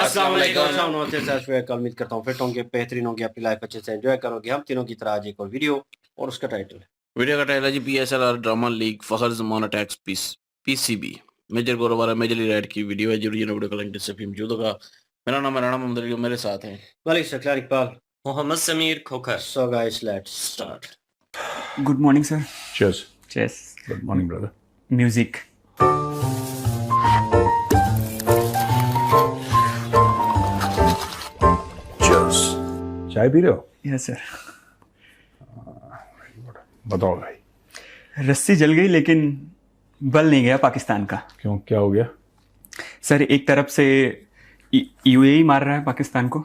अस्सलाम वालेकुम। उम्मीद करता हूँ फिट होंगे, बेहतरीन होंगे, अपनी लाइफ अच्छे से एंजॉय करोगे। हम तीनों की तरह आज एक और वीडियो, और उसका टाइटल है जी PSLR drama league Fakhar Zaman attacks PCB major गोरवारा मेजरली राइट की वीडियो है जो ओरिजिनल वीडियो कलेक्ट से भी मौजूद होगा। मेरा नाम है राणा मोहम्मद अली, मेरे साथ हैं मलिक शकलार Iqbal, Mohammad Samir Khokhar. So guys let's start. Good morning, sir. Cheers. Cheers. Good morning, brother. Music. Cheers. चाय पी रहे हो? Yes, sir. बताओ भाई। रस्सी जल गई लेकिन बल नहीं गया पाकिस्तान का। क्यों, क्या हो गया? सर, एक तरफ से यूएई मार रहा है पाकिस्तान को,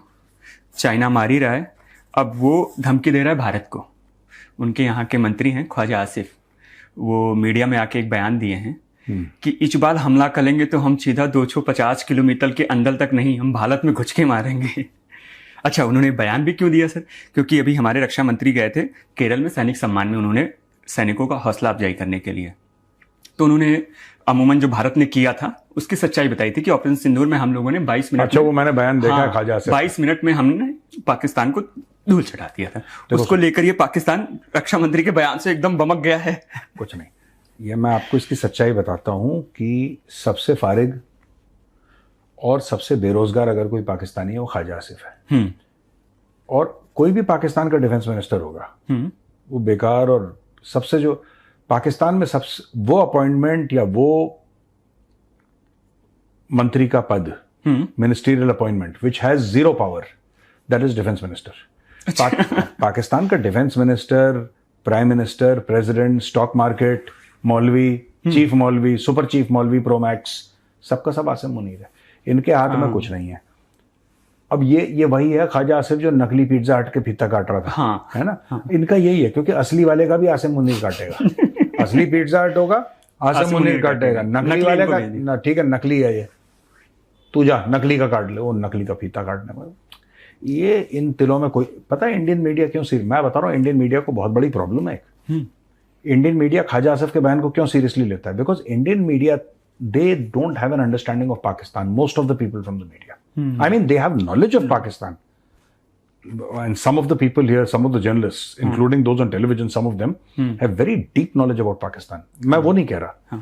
चाइना मार ही रहा है, अब वो धमकी दे रहा है भारत को। उनके यहाँ के मंत्री हैं ख्वाजा आसिफ, वो मीडिया में आके एक बयान दिए हैं कि इस बार हमला करेंगे तो हम सीधा 250 किलोमीटर के अंदर तक नहीं, हम भारत में घुस के मारेंगे। अच्छा, उन्होंने बयान भी क्यों दिया सर? क्योंकि अभी हमारे रक्षा मंत्री गए थे केरल में, सैनिक सम्मान में उन्होंने सैनिकों का हौसला अफजाई करने के लिए। तो उन्होंने अमूमन जो भारत ने किया था उसकी सच्चाई बताई थी कि ऑपरेशन सिंदूर में हम लोगों ने 22 मिनट अच्छा, वो मैंने बयान देखा है ख्वाजा से। 22 मिनट में हमने पाकिस्तान को धूल चढ़ा दिया था। उसको लेकर ये पाकिस्तान रक्षा मंत्री के बयान से एकदम बमक गया है। कुछ नहीं, ये मैं आपको इसकी सच्चाई बताता हूँ कि सबसे फारिग और सबसे बेरोजगार अगर कोई पाकिस्तानी है वो ख्वाजा आसिफ है। और कोई भी पाकिस्तान का डिफेंस मिनिस्टर होगा वो बेकार, और सबसे जो पाकिस्तान में सबसे वो अपॉइंटमेंट या वो मंत्री का पद, ministerial appointment which has zero power, that is defence minister. Pakistan का defence minister, prime minister, president, stock market, मौलवी, चीफ मौलवी, सुपर चीफ मौलवी, प्रोमैक्स, सबका सब आसिम मुनीर है। इनके हाथ में कुछ नहीं है। अब ये वही है ख्वाजा आसिफ जो नकली पिज्जा हट के फीता काट रहा था, है ना? इनका यही है, क्योंकि असली वाले का भी आसिम मुनीर काटेगा। असली पिज्जा हट होगा, आसिम मुनीर काटेगा। नकली वाले का ना, ठीक है, नकली है ये, तू जा नकली का काट ले, वो नकली का फीता काटने में। ये इन तिलों में कोई पता है इंडियन मीडिया क्यों मैं बता रहा हूँ, इंडियन मीडिया को बहुत बड़ी प्रॉब्लम है। इंडियन मीडिया ख्वाजा आसिफ के बयान को क्यों सीरियसली लेता है? Because Indian media, they don't have an understanding of Pakistan. Most of the people from the media, I mean, they have knowledge of Pakistan, and some of the people here, some of the journalists, including those on television, some of them have very deep knowledge about Pakistan. मैं वो नहीं कह रहा।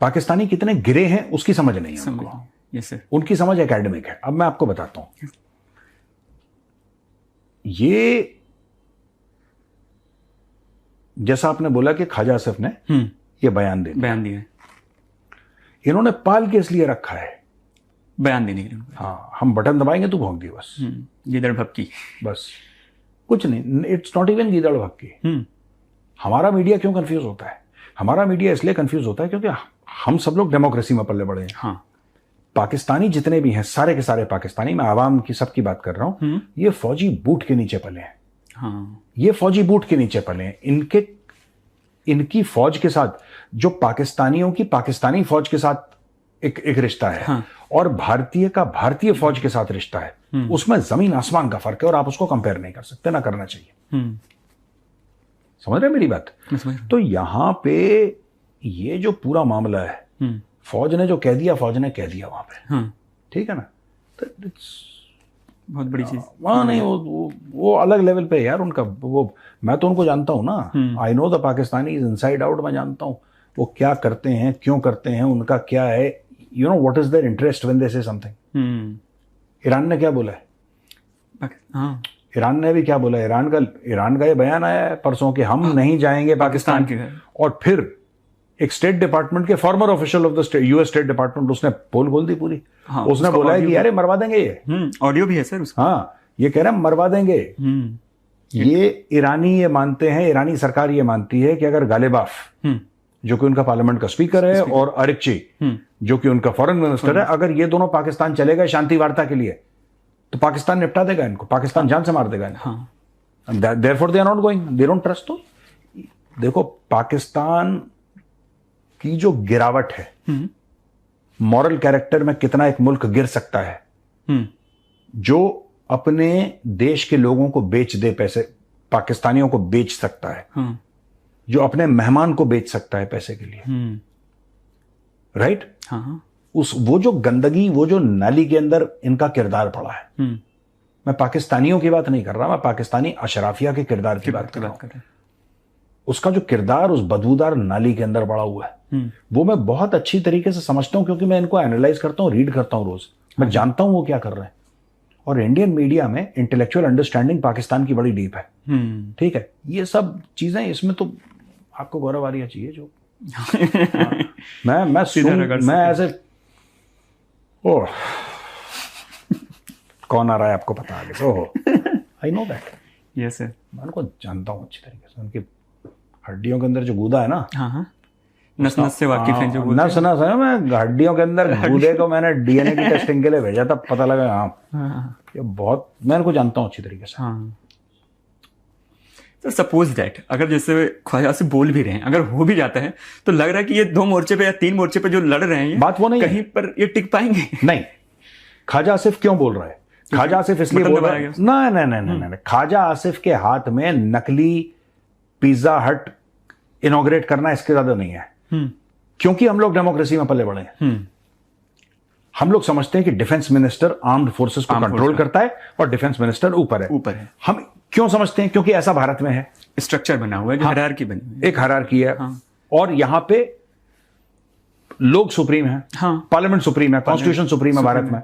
पाकिस्तानी कितने गिरे हैं उसकी समझ नहीं है उनको। yes, sir. उनकी समझ एकेडमिक है। अब मैं आपको बताता हूं, ये जैसा आपने बोला कि ख्वाजा आसिफ ने ये बयान दिया, इन्होंने पाल के इसलिए रखा है बयान देने के लिए। हाँ, हम बटन दबाएंगे तो भौंक दी बस, गीदड़ भक्की, बस कुछ नहीं। इट्स नॉट इवन गीदड़ भक्की। हमारा मीडिया क्यों कंफ्यूज होता है? हमारा मीडिया इसलिए कंफ्यूज होता है क्योंकि हम सब लोग डेमोक्रेसी में पले बड़े हैं। हाँ। पाकिस्तानी जितने भी हैं, सारे के सारे पाकिस्तानी, मैं आवाम की सबकी बात कर रहा हूं, ये फौजी बूट के नीचे पले हैं। हाँ। ये फौजी बूट के नीचे पले हैं। इनकी फौज के साथ जो पाकिस्तानियों की पाकिस्तानी फौज के साथ एक रिश्ता है, हाँ। और भारतीय का भारतीय फौज के साथ रिश्ता है, उसमें जमीन आसमान का फर्क है, और आप उसको कंपेयर नहीं कर सकते, ना करना चाहिए। समझ रहे मेरी बात? तो यहां पे ये जो पूरा मामला है, फौज ने जो कह दिया, फौज ने कह दिया वहां पे, ठीक है ना? तो बहुत बड़ी चीज वहाँ नहीं, वो अलग लेवल पे यार उनका। वो मैं तो उनको जानता हूँ ना, I know the Pakistani inside out. मैं जानता हूँ वो क्या करते हैं, क्यों करते हैं, उनका क्या है, you know what is their interest when they से समथिंग। ईरान ने क्या बोला है? ईरान ने भी क्या बोला है? ईरान का ये बयान आया है परसों कि हम नहीं जाएंगे पाकिस्तान के। और फिर एक स्टेट डिपार्टमेंट के farmer official of the US state department, उसने पोल खोल दी पूरी। उसने बोला है कि यार मरवा देंगे ये। ऑडियो भी है सर उसका। हाँ, ये कह रहे हैं मरवा देंगे। ये ईरानी ये मानते हैं, ईरानी सरकार ये मानती है कि अगर गालिबाफ जो कि उनका पार्लियामेंट का स्पीकर है, और अरिक्ची जो कि उनका फॉरेन मिनिस्टर है, अगर ये दोनों पाकिस्तान चले गए शांति वार्ता के लिए, तो पाकिस्तान निपटा देगा इनको, पाकिस्तान जान से मार देगा इनको। Therefore they are not going, they don't trust. तो देखो, पाकिस्तान की जो गिरावट है, मॉरल कैरेक्टर में कितना एक मुल्क गिर सकता है जो अपने देश के लोगों को बेच दे, पैसे पाकिस्तानियों को बेच सकता है, जो अपने मेहमान को बेच सकता है पैसे के लिए, राइट? उस वो जो गंदगी, वो जो नाली के अंदर इनका किरदार पड़ा है, मैं पाकिस्तानियों की बात नहीं कर रहा, मैं पाकिस्तानी अशराफिया के किरदार की बात कर रहा हूं। उसका जो किरदार उस बदबूदार नाली के अंदर पड़ा हुआ है, वो मैं बहुत अच्छी तरीके से समझता हूं, क्योंकि मैं इनको एनालाइज करता हूं, रीड करता हूं रोज, मैं जानता हूं वो क्या कर रहे हैं। और इंडियन मीडिया में इंटेलेक्चुअल अंडरस्टैंडिंग पाकिस्तान की बड़ी डीप है, ठीक है। ये सब चीजें, इसमें तो आपको गौरव आर्या चाहिए जो मैं ऐसे ओह कौन आ रहा है आपको पता आगे, oh I know that, yes sir, मैं उनको जानता हूँ अच्छी तरीके से। उनकी हड्डियों के अंदर जो गूदा है ना, हाँ, नस नस से वाकिफ हैं जो नस नस है। मैं हड्डियों के अंदर गूदे को मैंने डीएनए की टेस्टिंग के लिए भेजा, तब पता लगा हाँ ये बहुत, मैं उनको जानता हूँ अच्छी तरीके से। हाँ तो सपोज दैट अगर जैसे ख्वाजा से बोल भी रहे हैं, अगर हो भी जाता है, तो लग रहा है कि ये 2 मोर्चे पे या 3 मोर्चे पे जो लड़ रहे हैं, बात वो नहीं कहीं पर ये टिक पाएंगे। नहीं, ख्वाजा आसिफ क्यों बोल रहा है? ख्वाजा आसिफ इसलिए बोल रहा है, नहीं, ख्वाजा आसिफ के हाथ में नकली पिज्जा हट इनॉग्रेट करना इसके ज्यादा नहीं है, क्योंकि हम लोग डेमोक्रेसी में पले बड़े हैं। हम लोग समझते हैं कि डिफेंस मिनिस्टर आर्म्ड फोर्सेस को कंट्रोल करता है और डिफेंस मिनिस्टर ऊपर है। हम क्यों समझते हैं? क्योंकि ऐसा भारत में है, स्ट्रक्चर बना हुआ है, जो हायरार्की बनी हुई है, एक हायरार्की है। और यहां पे लोग सुप्रीम है, पार्लियामेंट सुप्रीम है, कॉन्स्टिट्यूशन सुप्रीम है भारत में।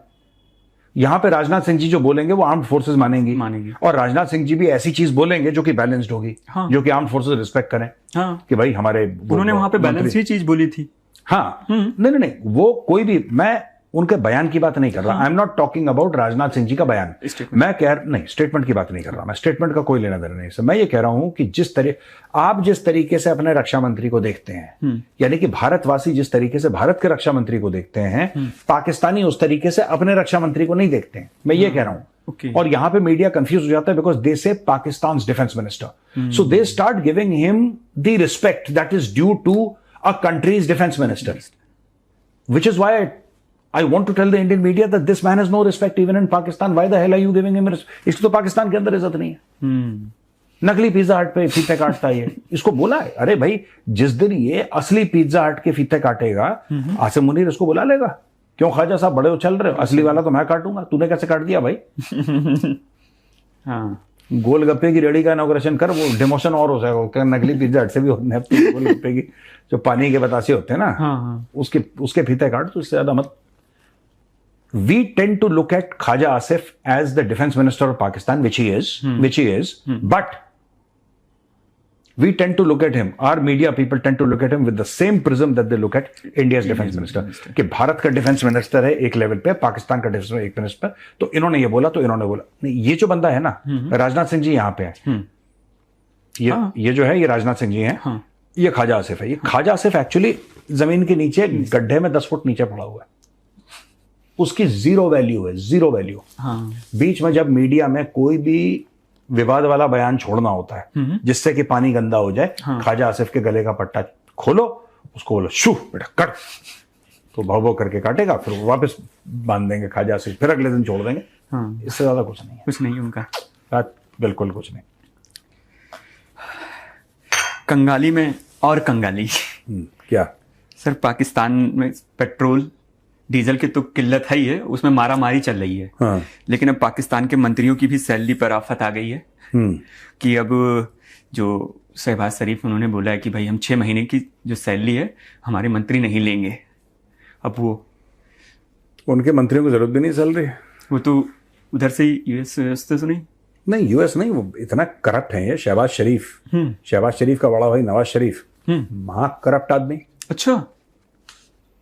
यहां पे राजनाथ सिंह जी जो बोलेंगे वो आर्म्ड फोर्सेस मानेंगी, और राजनाथ सिंह जी भी ऐसी चीज बोलेंगे जो कि बैलेंस्ड होगी, जो कि आर्म्ड फोर्सेस रिस्पेक्ट करें, कि भाई हमारे, उन्होंने वहां पे बैलेंस ही चीज बोली थी। हाँ, नहीं, वो कोई भी, मैं उनके बयान की बात नहीं कर रहा, I am not talking about Rajnath Singh ji का बयान, मैं नहीं, स्टेटमेंट की बात नहीं कर रहा, मैं स्टेटमेंट का कोई लेना देना नहीं है। मैं ये कह रहा हूं कि आप जिस तरीके से अपने रक्षा मंत्री को देखते हैं, यानी कि भारतवासी जिस तरीके से भारत के रक्षा मंत्री को देखते हैं, पाकिस्तानी उस तरीके से अपने रक्षा मंत्री को नहीं देखते हैं, मैं ये कह रहा हूं। और यहां पे मीडिया कंफ्यूज हो जाता है, because they say Pakistan defence minister, so they start giving him the respect that is due to a country's defence minister, which is why I want to tell the Indian media that this man has no respect even in Pakistan. Why the hell are you giving him respect? इसको तो पाकिस्तान के अंदर इज्जत नहीं है। नकली pizza हट पे फीते काटता है, इसको बोला है, अरे भाई जिस दिन ये असली पिज्जा हट के फीते काटेगा, आसिम मुनीर इसको बुला लेगा, क्यों ख्वाजा साहब बड़े उछल रहे हो, असली वाला तो मैं काटूंगा, तूने कैसे काट दिया भाई? हाँ, गोलगप्पे की रेडी का इनॉग्रेशन कर, वो डिमोशन और हो जाएगा, नकली पिज्जा हट से भी गोलगप्पे की जो पानी के बतासे होते हैं ना, उसके फीते काट, तो इससे ज्यादा मत। We tend to look at Khaja Asif as the defense minister of Pakistan, which he is, but we tend to look at him, our media people tend to look at him with the same prism that they look at India's defense minister, कि भारत का defence minister है एक level पे, पाकिस्तान का defence एक minister, तो इन्होंने ये बोला तो इन्होंने बोला नहीं। ये जो बंदा है ना, राजनाथ सिंह जी यहाँ पे है, ये जो है, ये राजनाथ सिंह जी हैं, ये ख्वाजा आसिफ है। ये ख्वाजा आसिफ एक्चुअली जमीन के नीचे गड्ढे में 10 फुट नीचे पड़ा हुआ है, उसकी जीरो वैल्यू है, जीरो वैल्यू। बीच में जब मीडिया में कोई भी विवाद वाला बयान छोड़ना होता है जिससे कि पानी गंदा हो जाए, ख्वाजा आसिफ के गले का पट्टा खोलो, उसको बोलो शू बेटा कट, तो भाव भाव करके काटेगा, फिर वापस बांध देंगे ख्वाजा आसिफ, फिर अगले दिन छोड़ देंगे। इससे ज्यादा कुछ नहीं है, कुछ नहीं उनका, बिल्कुल कुछ नहीं। कंगाली में और कंगाली क्या सर, पाकिस्तान में पेट्रोल डीजल की तो किल्लत है ही है, उसमें मारा मारी चल रही है, लेकिन अब पाकिस्तान के मंत्रियों की भी सैलरी पर आफत आ गई है, कि अब जो शहबाज शरीफ उन्होंने बोला है कि भाई हम 6 महीने की जो सैलरी है हमारे मंत्री नहीं लेंगे। अब वो उनके मंत्रियों को जरूरत भी नहीं सैलरी, वो तो उधर से ही यूएस से नहीं, यूएस नहीं, वो इतना करप्ट है ये शहबाज शरीफ का बड़ा भाई नवाज शरीफ, महा करप्ट आदमी। अच्छा,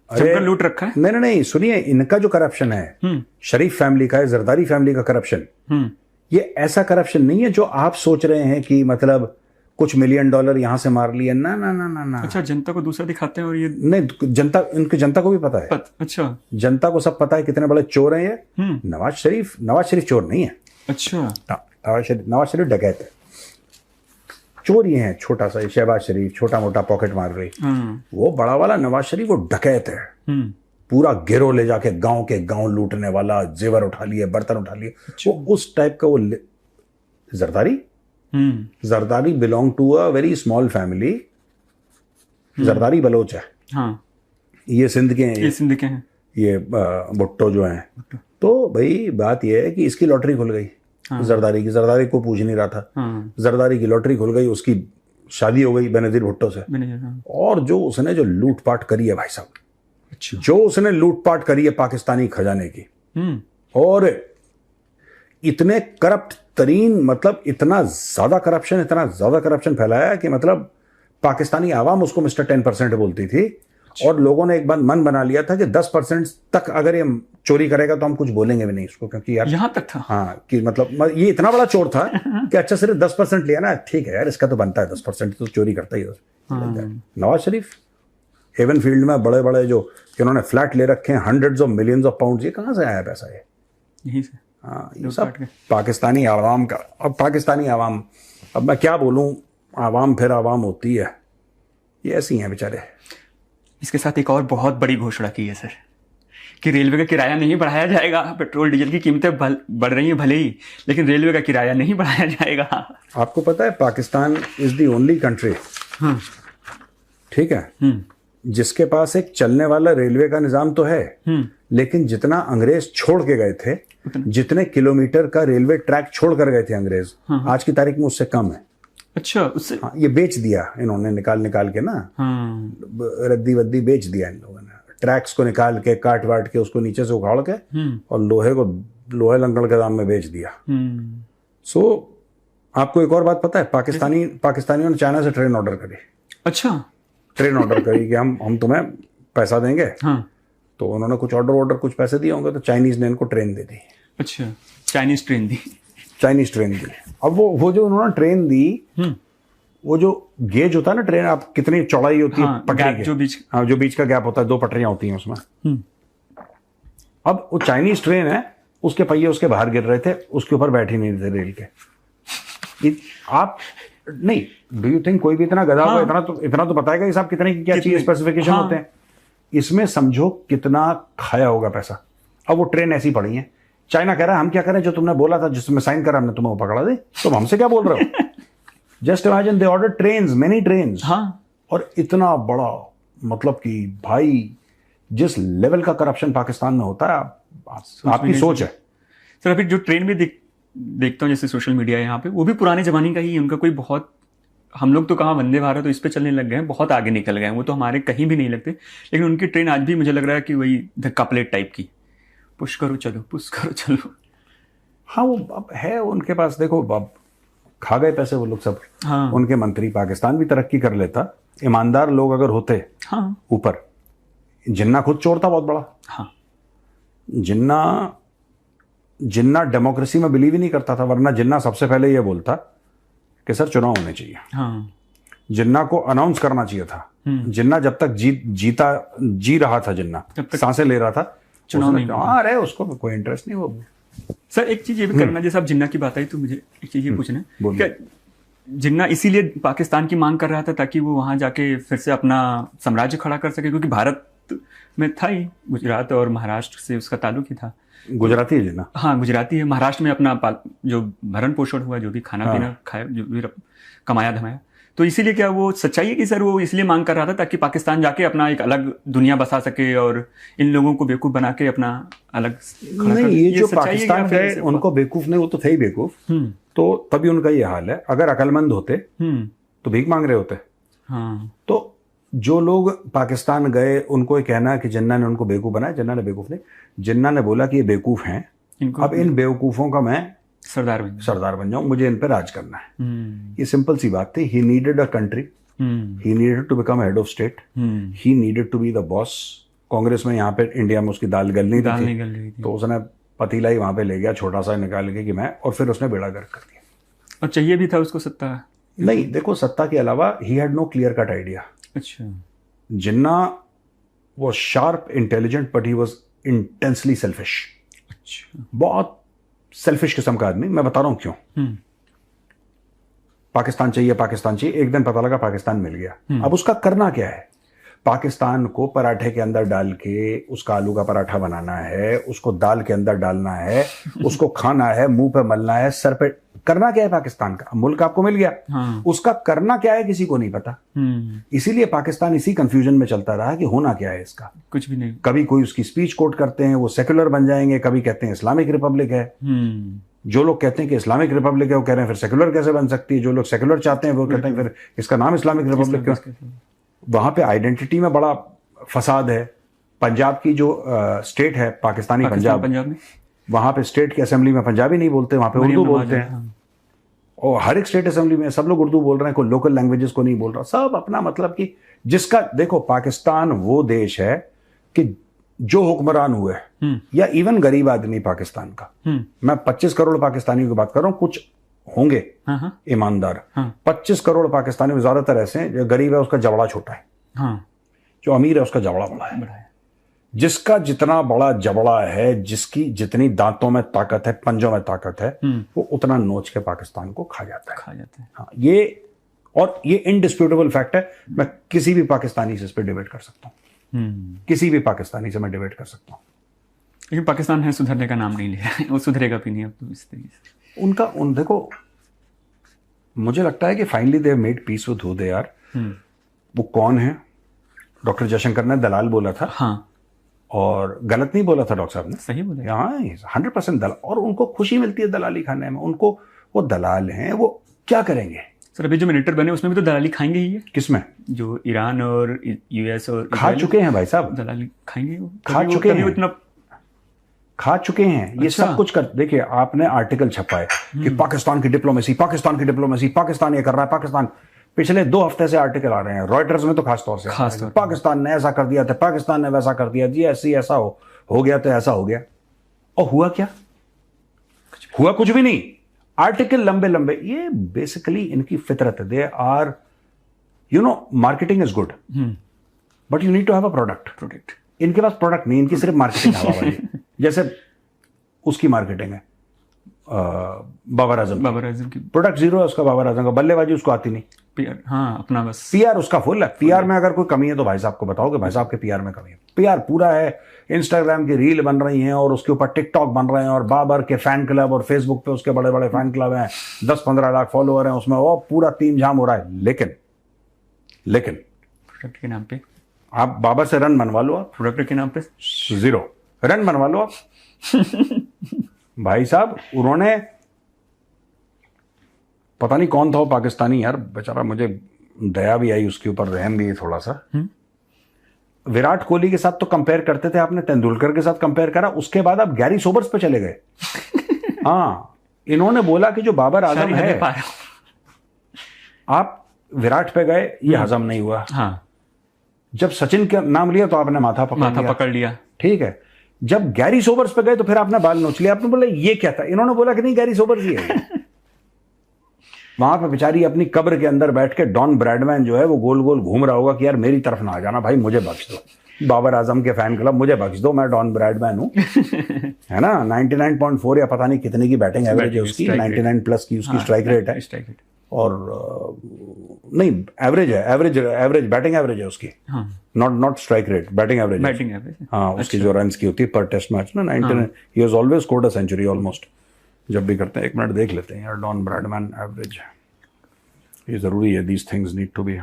अरे लूट रखा है। नहीं, सुनिए, इनका जो करप्शन है शरीफ फैमिली का है, जरदारी फैमिली का करप्शन, ये ऐसा करप्शन नहीं है जो आप सोच रहे हैं कि मतलब कुछ $1 मिलियन यहां से मार लिया, ना ना ना ना ना। अच्छा, जनता को दूसरा दिखाते हैं, और ये नहीं, जनता को भी पता है। अच्छा, जनता को सब पता है कितने बड़े चोर हैं ये। नवाज शरीफ चोर नहीं है। अच्छा, नवाज शरीफ डकैत है, चोर ये है छोटा सा, शहबाज शरीफ छोटा मोटा पॉकेट मार रही, वो बड़ा वाला नवाज शरीफ वो डकैत है, पूरा गिरोह ले जाके गांव के गांव लूटने वाला, जेवर उठा लिए, बर्तन उठा लिए, वो उस टाइप का। वो Zardari belong to a very small family, Zardari Baloch है, ये सिंध के हैं, ये भुट्टो जो हैं, तो भाई बात ये है कि इसकी लॉटरी खुल गई। जरदारी की, जरदारी को पूछ नहीं रहा था, जरदारी की लॉटरी खुल गई, उसकी शादी हो गई बेनजीर भुट्टो से। और जो उसने जो लूटपाट करी है भाई साहब, अच्छा, जो उसने लूटपाट करी है पाकिस्तानी खजाने की, और इतने करप्ट तरीन, मतलब इतना ज्यादा करप्शन फैलाया है कि मतलब पाकिस्तानी आवाम उसको मिस्टर 10% बोलती थी। और लोगों ने एक बार मन बना लिया था कि 10% तक अगर ये चोरी करेगा तो हम कुछ बोलेंगे भी नहीं उसको, क्योंकि यार यहां तक था। हाँ, कि मतलब ये इतना बड़ा चोर था कि अच्छा सिर्फ 10% लिया ना, ठीक है यार, इसका तो बनता है 10%, तो चोरी करता ही है। नवाज शरीफ हेवन फील्ड में बड़े बड़े जो इन्होंने फ्लैट ले रखे हैं, hundreds of millions of pound, ये कहाँ से आया पैसा ये? यहीं से। हाँ, ये सब पाकिस्तानी आवाम का। अब पाकिस्तानी आवाम, अब मैं क्या बोलूं, आवाम फिर आवाम होती है, ये ऐसी हैं बेचारे। इसके साथ एक और बहुत बड़ी घोषणा की है सर, कि रेलवे का किराया नहीं बढ़ाया जाएगा। पेट्रोल डीजल की कीमतें बढ़ रही हैं भले ही, लेकिन रेलवे का किराया नहीं बढ़ाया जाएगा। आपको पता है Pakistan is the only country, ठीक है, जिसके पास एक चलने वाला रेलवे का निजाम तो है, लेकिन जितना अंग्रेज छोड़ के गए थे, जितने किलोमीटर का रेलवे ट्रैक छोड़ कर गए थे अंग्रेज, आज की तारीख में उससे कम है। अच्छा, उससे हाँ, ये बेच दिया इन्होंने, निकाल के ना, रद्दी वद्दी बेच दिया इन लोगों ने। ट्रैक्स को निकाल के, काट वाट के, उसको नीचे से उखाड़ के और लोहे लंगड़ के दाम में बेच दिया। सो आपको एक और बात पता है, पाकिस्तानियों ने चाइना से ट्रेन ऑर्डर करी। अच्छा, ट्रेन ऑर्डर करी कि हम तुम्हें पैसा देंगे। तो उन्होंने कुछ ऑर्डर कुछ पैसे दिए होंगे, तो चाइनीज ने इनको ट्रेन दे दी। अच्छा, चाइनीज ट्रेन दी। अब वो जो उन्होंने ट्रेन दी, वो जो गेज होता है ना ट्रेन, आप कितनी चौड़ाई होती है पटरी के, जो बीच का गैप होता है, 2 पटरियां होती हैं उसमें। अब वो चाइनीज ट्रेन है, उसके पहिए उसके बाहर गिर रहे थे, उसके ऊपर बैठ ही नहीं थे रेल के। आप नहीं, डू यू थिंक कोई भी इतना गधा होगा, इतना तो बताएगा कि साहब कितने की क्या चीज स्पेसिफिकेशन होते हैं। इसमें समझो कितना खाया होगा पैसा। अब वो ट्रेन ऐसी पड़ी है, चाइना कह रहा है हम क्या करें, जो तुमने बोला था, जिसमें साइन करा हमने, तुम्हें वो पकड़ा दे, तुम हमसे क्या बोल रहे हो? जस्ट इमेजिन, दे ऑर्डर ट्रेन्स, मेनी ट्रेन्स। और इतना बड़ा, मतलब कि भाई जिस लेवल का करप्शन पाकिस्तान में होता है, आपकी सोच है सर। अभी जो ट्रेन में देखता हूँ, जैसे सोशल मीडिया है यहाँ पे, वो भी पुराने जमाने का ही है। उनका कोई बहुत, हम लोग तो कहाँ वंदे भारत तो इस पे चलने लग गए हैं, बहुत आगे निकल गए हैं, वो तो हमारे कहीं भी नहीं लगते। लेकिन उनकी ट्रेन आज भी मुझे लग रहा है कि वही धक्का प्लेट टाइप की, पुश करो चलो। हाँ, वो अब है उनके पास, देखो अब खा गए पैसे वो लोग सब। उनके मंत्री, पाकिस्तान भी तरक्की कर लेता, ईमानदार लोग अगर होते ऊपर। जिन्ना खुद चोर था बहुत बड़ा। जिन्ना डेमोक्रेसी में बिलीव ही नहीं करता था, वरना जिन्ना सबसे पहले ये बोलता कि सर चुनाव होने चाहिए। जिन्ना को अनाउंस करना चाहिए था। जिन्ना जब तक जी रहा था, जिन्ना सांसें ले रहा था, चुनाव नहीं रहे, उसको कोई इंटरेस्ट नहीं। वो सर एक चीज ये भी करना, जैसे अब जिन्ना की बात आई तो मुझे एक चीज ये पूछना है, क्या जिन्ना इसीलिए पाकिस्तान की मांग कर रहा था ताकि वो वहां जाके फिर से अपना साम्राज्य खड़ा कर सके, क्योंकि भारत में था ही, गुजरात और महाराष्ट्र से उसका ताल्लुक ही था। गुजराती है जिन्ना? हाँ, गुजराती है। महाराष्ट्र में अपना जो भरण पोषण हुआ, जो भी खाना पीना खाया, जो भी कमाया धमाया, तो इसीलिए क्या वो सच्चाई है कि सर वो इसलिए मांग कर रहा था ताकि पाकिस्तान जाके अपना एक अलग दुनिया बसा सके और इन लोगों को बेवकूफ बना के अपना अलग नहीं, ये जो पाकिस्तान गए उनको बेवकूफ नहीं, वो तो थे ही बेवकूफ। तो तभी उनका ये हाल है। अगर अकलमंद होते तो भीख मांग रहे होते। तो जो लोग पाकिस्तान गए उनको ये कहना कि जिन्ना ने उनको बेवकूफ बनाया, जिन्ना ने बेवकूफ नहीं, जिन्ना ने बोला कि ये बेवकूफ हैं, अब इन बेवकूफों का मैं सरदार बन जाऊं, मुझे इन पर राज करना है। ये सिंपल सी बात थी। He needed a country, he needed to become head of state, he needed to be the boss. Congress में यहाँ पे इंडिया में उसकी दाल गल नहीं थी, तो उसने पतीला ही वहां पे ले गया छोटा सा निकाल के कि मैं, और फिर उसने बेड़ा गर्क कर दिया। और चाहिए भी था उसको सत्ता? नहीं, देखो सत्ता के अलावा he had no clear cut idea. अच्छा, Jinnah was sharp, intelligent, but he was intensely selfish. अच्छा, बहुत सेल्फिश किस्म का आदमी। मैं बता रहा हूं क्यों। पाकिस्तान चाहिए। एक दिन पता लगा पाकिस्तान मिल गया। अब उसका करना क्या है? पाकिस्तान को पराठे के अंदर डाल के उसका आलू का पराठा बनाना है, उसको दाल के अंदर डालना है, उसको खाना है, मुंह पे मलना है, सर पे करना क्या है पाकिस्तान का? मुल्क आपको मिल गया, हाँ। उसका करना क्या है किसी को नहीं पता। इसीलिए पाकिस्तान इसी कंफ्यूजन में चलता रहा कि होना क्या है इसका, कुछ भी नहीं। कभी कोई उसकी स्पीच कोट करते हैं वो सेक्युलर बन जाएंगे, कभी कहते हैं इस्लामिक रिपब्लिक है। जो लोग कहते हैं कि इस्लामिक रिपब्लिक है वो कह रहे हैं फिर सेक्युलर कैसे बन सकती है, जो लोग सेक्युलर चाहते हैं वो कहते हैं फिर इसका नाम इस्लामिक रिपब्लिक क्यों? वहां पे आइडेंटिटी में बड़ा फसाद है। पंजाब की जो स्टेट है पाकिस्तानी पंजाब में वहां पे स्टेट की असेंबली में पंजाबी नहीं बोलते, वहां पे उर्दू बोलते हैं। हाँ। और हर एक स्टेट असेंबली में सब लोग उर्दू बोल रहे हैं, कोई लोकल लैंग्वेजेस को नहीं बोल रहा, सब अपना मतलब कि जिसका देखो पाकिस्तान वो देश है कि जो हुक्मरान हुए या इवन गरीब आदमी पाकिस्तान का, मैं 25 करोड़ पाकिस्तानियों की बात कर रहा हूं, कुछ होंगे ईमानदार, 25 करोड़ पाकिस्तानी में ज्यादातर ऐसे हैं जो गरीब है उसका जबड़ा छोटा है, जो अमीर है उसका जबड़ा बड़ा है। जिसका जितना बड़ा जबड़ा है, जिसकी जितनी दांतों में ताकत है, पंजों में ताकत है, वो उतना नोच के पाकिस्तान को खा जाता है। हाँ, ये इनडिस्प्यूटेबल फैक्ट है। मैं किसी भी पाकिस्तानी से इस पर डिबेट कर सकता हूँ, किसी भी पाकिस्तानी से मैं डिबेट कर सकता हूँ। लेकिन पाकिस्तान है सुधरने का नाम नहीं ले रहा है, वो सुधरेगा भी नहीं अब तो इस तरीके से। देखो मुझे लगता है कि finally they made peace with who they are. वो कौन है? डॉक्टर जयशंकर ने दलाल बोला था। हाँ, और गलत नहीं बोला था डॉक्टर साहब ने, सही बोला। हाँ 100% दलाल, और उनको खुशी मिलती है दलाली खाने में। उनको वो दलाल हैं, वो क्या करेंगे? सर अभी जो मिनिस्टर बने उसमें भी तो दलाली खाएंगे ही है। किसमें? जो ईरान और यूएस और खा चुके हैं भाई साहब, दलाली खाएंगे वो, खा चुके हैं, उतना खा चुके हैं। ये सब कुछ कर, देखिए आपने आर्टिकल छपा है कि पाकिस्तान की डिप्लोमेसी, पाकिस्तान की डिप्लोमेसी, पाकिस्तान ये कर रहा है, पाकिस्तान। पिछले 2 हफ्ते से आर्टिकल आ रहे हैं, रॉयटर्स में तो खास तौर से, पाकिस्तान ने ऐसा कर दिया था, पाकिस्तान ने वैसा कर दिया जी, ऐसा हो गया तो ऐसा हो गया। और हुआ क्या? हुआ कुछ भी नहीं। आर्टिकल लंबे लंबे, ये बेसिकली इनकी फितरत है। They are marketing is good but you need to have a product. इनके पास प्रोडक्ट नहीं, इनकी सिर्फ मार्केटिंग हवा वाली। जैसे उसकी मार्केटिंग है बाबर आजम की, प्रोडक्ट जीरो है उसका, बाबर आजम का। बल्लेबाजी उसको आती नहीं, पीआर, हाँ अपना बस पीआर उसका फुल है। पीआर में अगर कोई कमी है तो भाई साहब को बताओ कि भाई साहब के पीआर में कमी है। पीआर पूरा है, इंस्टाग्राम की रील बन रही हैं और उसके ऊपर टिकटॉक बन रहे हैं, और बाबर के फैन क्लब और फेसबुक पे उसके बड़े बड़े फैन क्लब हैं, 10-15 लाख फॉलोअर हैं उसमें, वो पूरा तीम झाम हो रहा है। लेकिन प्रोडक्ट के नाम पे आप बाबर से रन बनवा लो, आप प्रोडक्ट के नाम पे जीरो रन बनवा लो आप। भाई साहब उन्होंने, पता नहीं कौन था वो पाकिस्तानी यार, बेचारा मुझे दया भी आई उसके ऊपर, रहम भी है थोड़ा सा। विराट कोहली के साथ तो कंपेयर करते थे, आपने तेंदुलकर के साथ कंपेयर करा, उसके बाद आप गैरी सोबर्स पे चले गए। हाँ, इन्होंने बोला कि जो बाबर आजम है, आप विराट पे गए, ये हजम नहीं हुआ। हाँ, जब सचिन का नाम लिया तो आपने माथा पकड़ लिया। ठीक है, जब गैरी सोबर्स पे गए तो फिर आपने बाल नोच लिया। आपने बोला ये क्या था? इन्होंने बोला कि नहीं गैरी सोबर्स ही है। वहां पे बेचारी अपनी कब्र के अंदर बैठ के डॉन ब्रैडमैन जो है वो गोल गोल घूम रहा होगा कि यार मेरी तरफ ना आ जाना भाई, मुझे बख्श दो, बाबर आजम के फैन क्लब मुझे बख्श दो, मैं डॉन ब्रैडमैन हूं। है ना, 99.4 या पता नहीं कितनी की बैटिंग एवरेज है उसकी, 99 प्लस की उसकी स्ट्राइक रेट है, और नहीं एवरेज है, एवरेज बैटिंग एवरेज है उसकी, not strike rate, batting average. हाँ, उसकी जो रन्स की होती है पर टेस्ट मैच ना, 99, he has always scored a century almost. जब भी करते हैं 1 मिनट देख लेते हैं यार, डॉन ब्रैडमैन एवरेज, ये जरूरी है, these things need to be.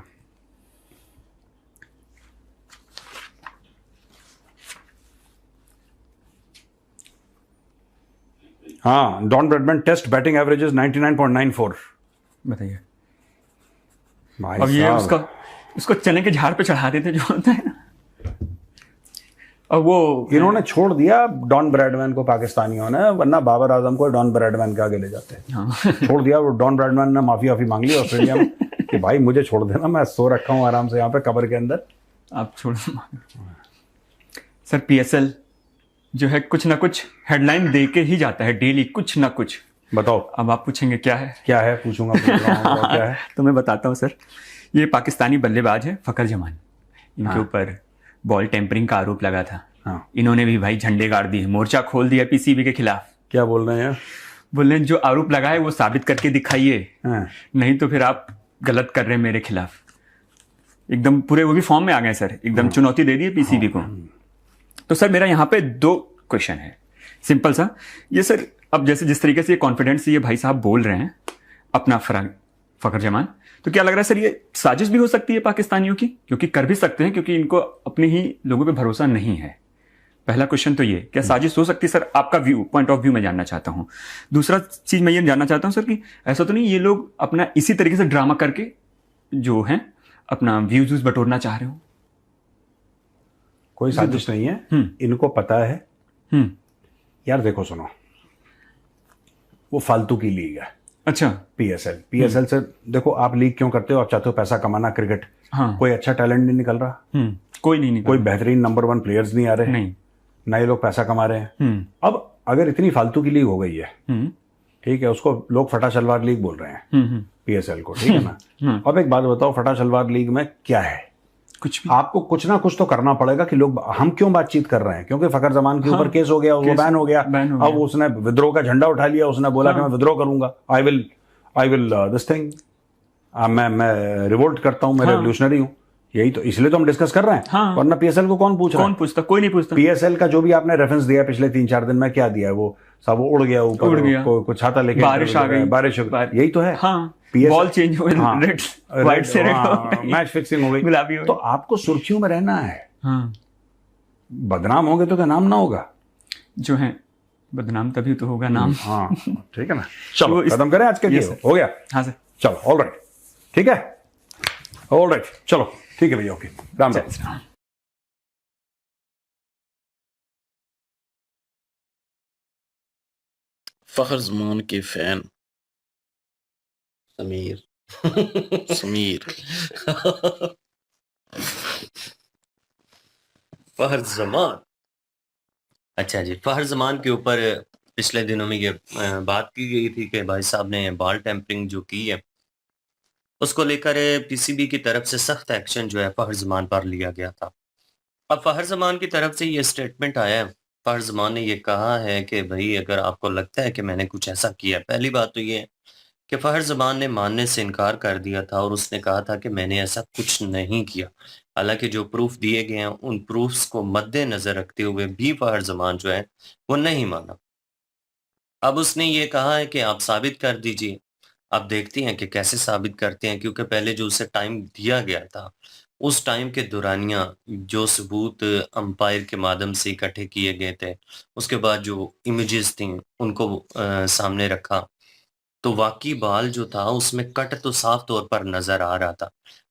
हाँ, Don Bradman test batting average is 99.94। बताइए। भाई अब ये साहब, उसको चने के झाड़ पे चढ़ा देते जो होता है ना, अब वो इन्होंने छोड़ दिया डॉन ब्रैडमैन को पाकिस्तानियों ने, वरना बाबर आजम को डॉन ब्रैडमैन के आगे ले जाते हैं। हाँ। छोड़ दिया, वो डॉन ब्रैडमैन ने माफी मांग ली ऑस्ट्रेलिया में कि भाई मुझे छोड़ देना, मैं सो रखा हूँ आराम से यहाँ पे कब्र के अंदर, आप छोड़। सर पीएसएल जो है कुछ ना कुछ हेडलाइन दे के ही जाता है डेली, कुछ ना कुछ। बताओ। अब आप पूछेंगे क्या है? क्या है? पूछूंगा क्या है? तो मैं बताता हूँ सर। ये पाकिस्तानी बल्लेबाज है फखर जमान, इनके ऊपर बॉल टेम्परिंग का आरोप लगा था। इन्होंने भी भाई झंडे गाड़ दिए, मोर्चा खोल दिया पीसीबी के खिलाफ। क्या बोल रहे हैं? बोल रहे हैं जो आरोप लगा है वो साबित करके दिखाइए, नहीं तो फिर आप गलत कर रहे हैं मेरे खिलाफ। एकदम पूरे वो भी फॉर्म में आ गए सर, एकदम चुनौती दे दी है पीसीबी को। तो सर मेरा यहाँ पे 2 क्वेश्चन है, सिंपल सा। ये सर अब जैसे जिस तरीके से ये कॉन्फिडेंस से ये भाई साहब बोल रहे हैं अपना फखर जमान, तो क्या लग रहा है सर ये साजिश भी हो सकती है पाकिस्तानियों की, क्योंकि कर भी सकते हैं क्योंकि इनको अपने ही लोगों पे भरोसा नहीं है। पहला क्वेश्चन तो ये, क्या साजिश हो सकती है सर? आपका पॉइंट ऑफ व्यू मैं जानना चाहता हूं। दूसरा चीज मैं ये जानना चाहता हूं सर कि ऐसा तो नहीं ये लोग अपना इसी तरीके से ड्रामा करके जो है अपना व्यूज बटोरना चाह रहे हो? कोई साजिश नहीं है, इनको पता है। यार देखो सुनो, वो फालतू की लीग है। अच्छा। पीएसएल से देखो, आप लीग क्यों करते हो? आप चाहते हो पैसा कमाना, क्रिकेट। हाँ। कोई अच्छा टैलेंट नहीं निकल रहा, कोई नहीं निकल, कोई बेहतरीन नंबर 1 प्लेयर्स नहीं आ रहे, नहीं, नए लोग पैसा कमा रहे हैं। अब अगर इतनी फालतू की लीग हो गई है, ठीक है, उसको लोग फटा शलवार लीग बोल रहे हैं पीएसएल को, ठीक है ना। अब एक बात बताओ, फटा शलवार लीग में क्या है? कुछ भी। आपको कुछ ना कुछ तो करना पड़ेगा कि लोग, हम क्यों बातचीत कर रहे हैं? क्योंकि फखर जमान के ऊपर केस हो गया, वो बैन हो गया। अब उसने विद्रोह का झंडा उठा लिया, उसने बोला कि मैं विद्रोह करूंगा, आई विल दिस थिंग, मैं रिवोल्ट करता हूं, मैं रेवोल्यूशनरी हूं। यही तो, इसलिए तो हम डिस्कस कर रहे हैं। वरना पीएसएल को कौन पूछ रहा है? कौन पूछता? कोई नहीं पूछता। पीएसएल का जो भी आपने रेफरेंस दिया पिछले 3-4 दिन में, क्या दिया है? वो सब वो उड़ गया ऊपर, उड़ गया, कोई छाता लेके बारिश आ गई, बारिश हो गई, यही तो है। बॉल चेंज हो गई, रेड व्हाइट से रेड हो गई, मैच फिक्सिंग हो गई, गुलाबी हो गई। तो आपको सुर्खियों में रहना है। बदनाम होंगे तो क्या नाम ना होगा? जो है बदनाम तभी तो होगा नाम। हाँ ठीक है ना। चलो खत्म करें आज के लिए, हो गया? हाँ सर। चलो ऑल राइट, ठीक है, ऑल राइट, चलो ठीक है भैया, ओके, राम राम। फखर जमान के फैन समीर फहर जमान। अच्छा जी, फहर जमान के ऊपर पिछले दिनों में ये बात की गई थी कि भाई साहब ने बाल टेम्परिंग जो की है, उसको लेकर पीसीबी की तरफ से सख्त एक्शन जो है फहर जमान पर लिया गया था। अब फहर जमान की तरफ से ये स्टेटमेंट आया है। फहर जमान ने ये कहा है कि भाई अगर आपको लगता है कि मैंने कुछ ऐसा किया, पहली बात तो ये है कि फहर जमान ने मानने से इनकार कर दिया था और उसने कहा था कि मैंने ऐसा कुछ नहीं किया। हालांकि जो प्रूफ दिए गए हैं, उन प्रूफ्स को मद्देनजर रखते हुए भी फहर जमान जो है वो नहीं माना। अब उसने ये कहा है कि आप साबित कर दीजिए। अब देखते हैं कि कैसे साबित करते हैं, क्योंकि पहले जो उसे टाइम दिया गया था, उस टाइम के दौरानिया जो सबूत अंपायर के माध्यम से इकट्ठे किए गए थे, उसके बाद जो इमेजेस थी उनको सामने रखा, तो वाकई बाल जो था उसमें कट तो साफ तौर पर नजर आ रहा था।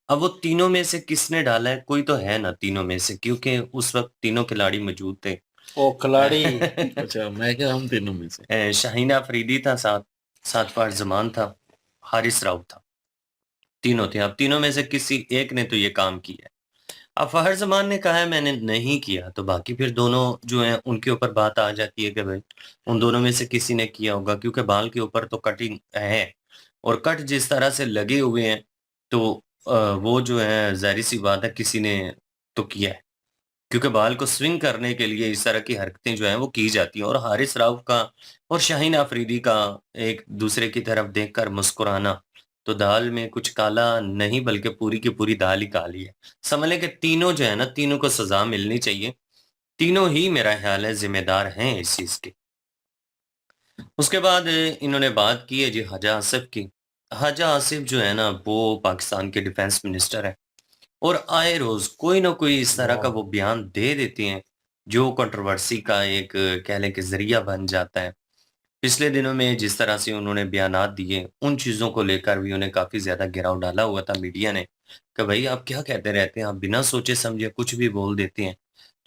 अब वो तीनों में से किसने डाला है? कोई तो है ना तीनों में से, क्योंकि उस वक्त तीनों खिलाड़ी मौजूद थे। ओ खिलाड़ी अच्छा, मैं क्या, हम तीनों में से शाहीन अफरीदी था, साथ फहर जमान था, हारिस राव था, तीनों थे। अब तीनों में से किसी एक ने तो ये काम किया है। अब फहर जमान ने कहा है मैंने नहीं किया, तो बाकी फिर दोनों जो हैं उनके ऊपर बात आ जाती है कि भाई उन दोनों में से किसी ने किया होगा, क्योंकि बाल के ऊपर तो कटिंग है और कट जिस तरह से लगे हुए हैं, तो वो जो है जाहिर सी बात है किसी ने तो किया है, क्योंकि बाल को स्विंग करने के लिए इस तरह की हरकतें जो हैं वो की जाती हैं। और हारिस राव का और शाहीन अफरीदी का एक दूसरे की तरफ देखकर मुस्कुराना, तो दाल में कुछ काला नहीं बल्कि पूरी की पूरी दाल ही काली है। समझ लें कि तीनों जो है ना, तीनों को सजा मिलनी चाहिए। तीनों ही मेरा ख्याल है जिम्मेदार हैं इस चीज के। उसके बाद इन्होंने बात की है जी हाजा आसिफ की। हाजा आसिफ जो है ना वो पाकिस्तान के डिफेंस मिनिस्टर है और आए रोज कोई ना कोई इस तरह का वो बयान दे देते हैं जो कंट्रोवर्सी का एक कह लें कि जरिया बन जाता है। पिछले दिनों में जिस तरह से उन्होंने बयानात दिए, उन चीज़ों को लेकर भी उन्हें काफ़ी ज़्यादा घेराव डाला हुआ था मीडिया ने कि भाई आप क्या कहते रहते हैं, आप बिना सोचे समझे कुछ भी बोल देते हैं।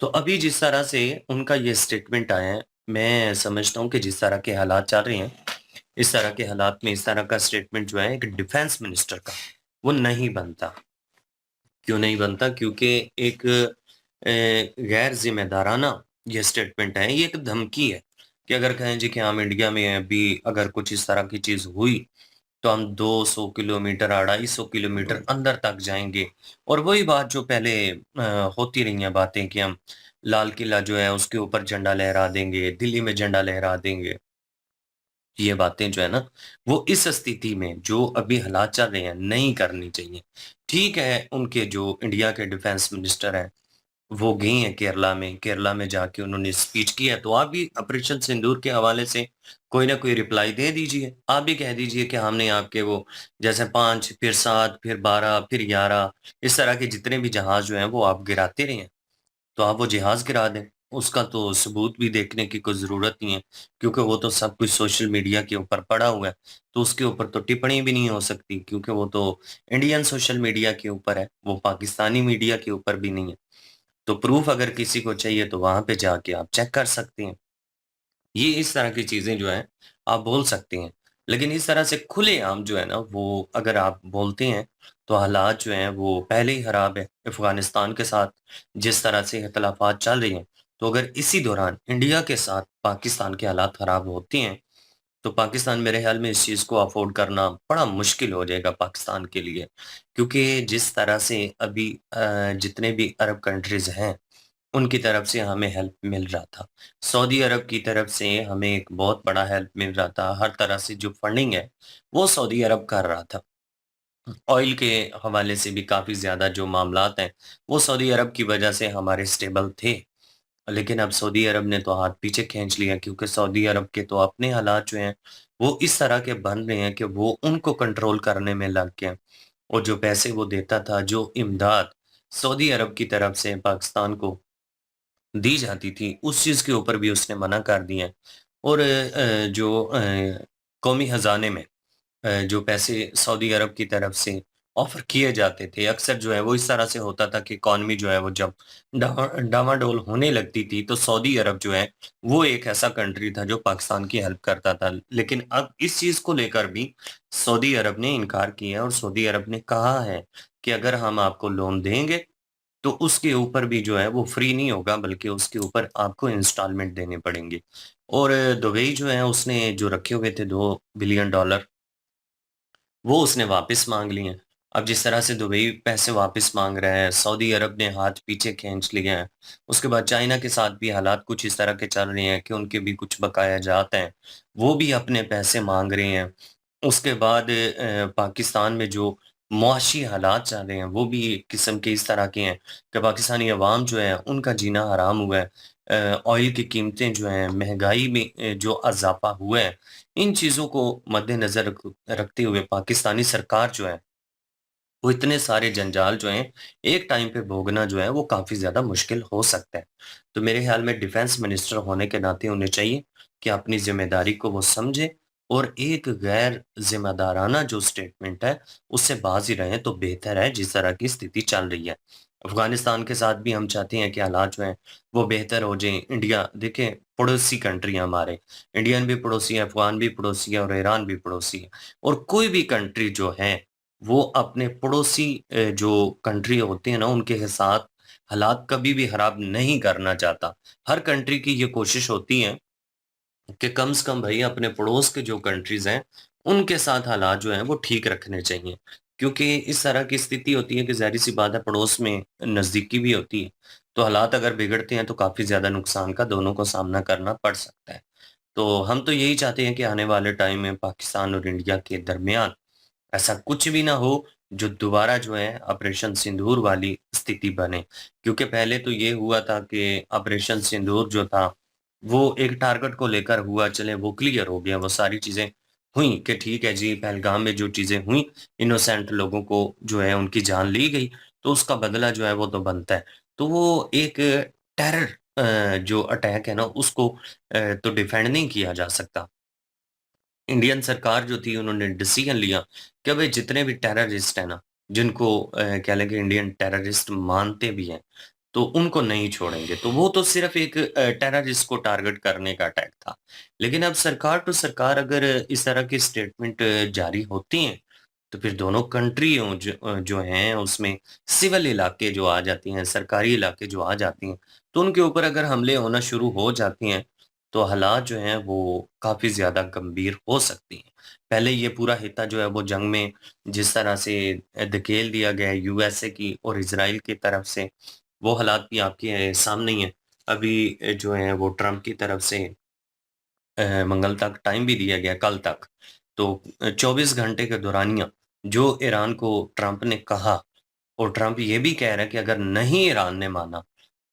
तो अभी जिस तरह से उनका ये स्टेटमेंट आया है, मैं समझता हूँ कि जिस तरह के हालात चल रहे हैं, इस तरह के हालात में इस तरह का स्टेटमेंट जो है एक डिफेंस मिनिस्टर का वो नहीं बनता। क्यों नहीं बनता? क्योंकि एक गैर जिम्मेदाराना ये स्टेटमेंट है, ये एक धमकी है कि अगर कहें जी कि हम इंडिया में हैं, अभी अगर कुछ इस तरह की चीज़ हुई तो हम 200 किलोमीटर 250 किलोमीटर अंदर तक जाएंगे। और वही बात जो पहले होती रही हैं बातें कि हम लाल किला जो है उसके ऊपर झंडा लहरा देंगे, दिल्ली में झंडा लहरा देंगे। ये बातें जो है ना वो इस स्थिति में जो अभी हालात चल रहे हैं नहीं करनी चाहिए। ठीक है, उनके जो इंडिया के डिफेंस मिनिस्टर हैं, वो गई हैं केरला में जाके उन्होंने स्पीच की है, तो आप भी ऑपरेशन सिंदूर के हवाले से कोई ना कोई रिप्लाई दे दीजिए। आप भी कह दीजिए कि हमने आपके वो जैसे 5 फिर 7 फिर 12 फिर 11 इस तरह के जितने भी जहाज़ जो हैं वो आप गिराते रहे हैं। तो आप वो जहाज़ गिरा दें। उसका तो सबूत भी देखने की कोई ज़रूरत नहीं है, क्योंकि वो तो सब कुछ सोशल मीडिया के ऊपर पड़ा हुआ है, तो उसके ऊपर तो टिप्पणी भी नहीं हो सकती क्योंकि वो तो इंडियन सोशल मीडिया के ऊपर है, वो पाकिस्तानी मीडिया के ऊपर भी नहीं है। तो प्रूफ़ अगर किसी को चाहिए तो वहाँ पे जाके आप चेक कर सकते हैं। ये इस तरह की चीज़ें जो हैं, आप बोल सकते हैं। लेकिन इस तरह से खुलेआम जो है ना, वो अगर आप बोलते हैं, तो हालात जो हैं वो पहले ही ख़राब है। अफ़गानिस्तान के साथ जिस तरह से इख़्तिलाफ़ात चल रही हैं, तो अगर इसी दौरान इंडिया के साथ पाकिस्तान के हालात ख़राब होते हैं, तो पाकिस्तान मेरे ख़्याल में इस चीज़ को अफ़ोर्ड करना बड़ा मुश्किल हो जाएगा पाकिस्तान के लिए। क्योंकि जिस तरह से अभी जितने भी अरब कंट्रीज़ हैं, उनकी तरफ से हमें हेल्प मिल रहा था। सऊदी अरब की तरफ से हमें एक बहुत बड़ा हेल्प मिल रहा था, हर तरह से जो फंडिंग है, वो सऊदी अरब कर रहा था। ऑयल के हवाले से भी काफ़ी ज़्यादा जो मामलात हैं, वो सऊदी अरब की वजह से हमारे स्टेबल थे। लेकिन अब सऊदी अरब ने तो हाथ पीछे खींच लिया क्योंकि सऊदी अरब के तो अपने हालात जो हैं, वो इस तरह के बन रहे हैं कि वो उनको कंट्रोल करने में लग गए हैं। और जो पैसे वो देता था, जो इमदाद सऊदी अरब की तरफ से पाकिस्तान को दी जाती थी, उस चीज़ के ऊपर भी उसने मना कर दिया है। और जो कौमी ख़ज़ाने में जो पैसे सऊदी अरब की तरफ से ऑफ़र किए जाते थे, अक्सर जो है वो इस तरह से होता था कि इकॉनमी जो है वो जब डामाडोल होने लगती थी, तो सऊदी अरब जो है, वो एक ऐसा कंट्री था जो पाकिस्तान की हेल्प करता था। लेकिन अब इस चीज़ को लेकर भी सऊदी अरब ने इनकार किया है और सऊदी अरब ने कहा है कि अगर हम आपको लोन देंगे तो उसके ऊपर भी जो है वो फ्री नहीं होगा बल्कि उसके ऊपर आपको इंस्टॉलमेंट देने पड़ेंगे। और दुबई जो है उसने जो रखे हुए थे 2 बिलियन डॉलर वो उसने वापस माँग लिए हैं। अब जिस तरह से दुबई पैसे वापस माँग रहा है, सऊदी अरब ने हाथ पीछे खींच लिए हैं। उसके बाद चाइना के साथ भी हालात कुछ इस तरह के चल रहे हैं कि उनके भी कुछ बकाया जात हैं, वो भी अपने पैसे माँग रहे हैं। उसके बाद पाकिस्तान में जो मुआशी हालात चल रहे हैं, वो भी एक किस्म के इस तरह के हैं कि पाकिस्तानी अवाम जो है, उनका जीना हराम हुआ है। ऑयल की कीमतें जो हैं, महँगाई में जो इज़ाफ़ा हुआ है, इन चीज़ों को मद्देनज़र रखते हुए पाकिस्तानी सरकार जो है, वो इतने सारे जंजाल जो हैं, एक टाइम पे भोगना जो है, वो काफ़ी ज़्यादा मुश्किल हो सकता है। तो मेरे ख़्याल में डिफेंस मिनिस्टर होने के नाते उन्हें चाहिए कि अपनी ज़िम्मेदारी को वो समझें और एक गैर ज़िम्मेदाराना जो स्टेटमेंट है, उससे बाज़ ही रहें तो बेहतर है, जिस तरह की स्थिति चल रही है। अफ़गानिस्तान के साथ भी हम चाहते हैं कि हालात जो हैं, वो बेहतर हो जाएँ। इंडिया देखें, पड़ोसी कंट्री हैं हमारे, इंडियन भी पड़ोसी है, अफ़गान भी पड़ोसी है और ईरान भी पड़ोसी है और कोई भी कंट्री जो है वो अपने पड़ोसी जो कंट्री होते हैं ना, उनके साथ हालात कभी भी खराब नहीं करना चाहता। हर कंट्री की ये कोशिश होती है कि कम से कम भई अपने पड़ोस के जो कंट्रीज़ हैं, उनके साथ हालात जो हैं वो ठीक रखने चाहिए। क्योंकि इस तरह की स्थिति होती है कि ज़ाहिर-सी बात है पड़ोस में नज़दीकी भी होती है। तो हालात अगर बिगड़ते हैं तो काफ़ी ज़्यादा नुकसान का दोनों को सामना करना पड़ सकता है। तो हम तो यही चाहते हैं कि आने वाले टाइम में पाकिस्तान और इंडिया के दरमियान ऐसा कुछ भी ना हो, जो दोबारा जो है ऑपरेशन सिंदूर वाली स्थिति बने। क्योंकि पहले तो ये हुआ था कि ऑपरेशन सिंदूर जो था, वो एक टारगेट को लेकर हुआ, चलें वो क्लियर हो गया, वो सारी चीज़ें हुईं कि ठीक है जी, पहलगाम में जो चीज़ें हुईं, इनोसेंट लोगों को जो है उनकी जान ली गई, तो उसका बदला जो है वो तो बनता है। तो वो एक टेरर जो अटैक है ना, उसको तो डिफेंड नहीं किया जा सकता। इंडियन सरकार जो थी उन्होंने डिसीजन लिया कि भाई जितने भी टेररिस्ट हैं ना जिनको कह लें कि इंडियन टेररिस्ट मानते भी हैं तो उनको नहीं छोड़ेंगे तो वो तो सिर्फ एक टेररिस्ट को टारगेट करने का अटैक था लेकिन अब सरकार टू सरकार अगर इस तरह की स्टेटमेंट जारी होती हैं तो फिर दोनों कंट्री जो हैं उसमें सिविल इलाके जो आ जाती हैं सरकारी इलाके जो आ जाती हैं तो उनके ऊपर अगर हमले होना शुरू हो जाती हैं तो हालात जो हैं वो काफ़ी ज़्यादा गंभीर हो सकती हैं। पहले ये पूरा हिस्सा जो है वो जंग में जिस तरह से धकेल दिया गया है यूएसए की और इज़राइल की तरफ से, वो हालात भी आपके सामने ही हैं। अभी जो है वो ट्रंप की तरफ से मंगल तक टाइम भी दिया गया, कल तक। तो 24 घंटे के दौरानिया जो ईरान को ट्रंप ने कहा और ट्रंप ये भी कह रहा है कि अगर नहीं ईरान ने माना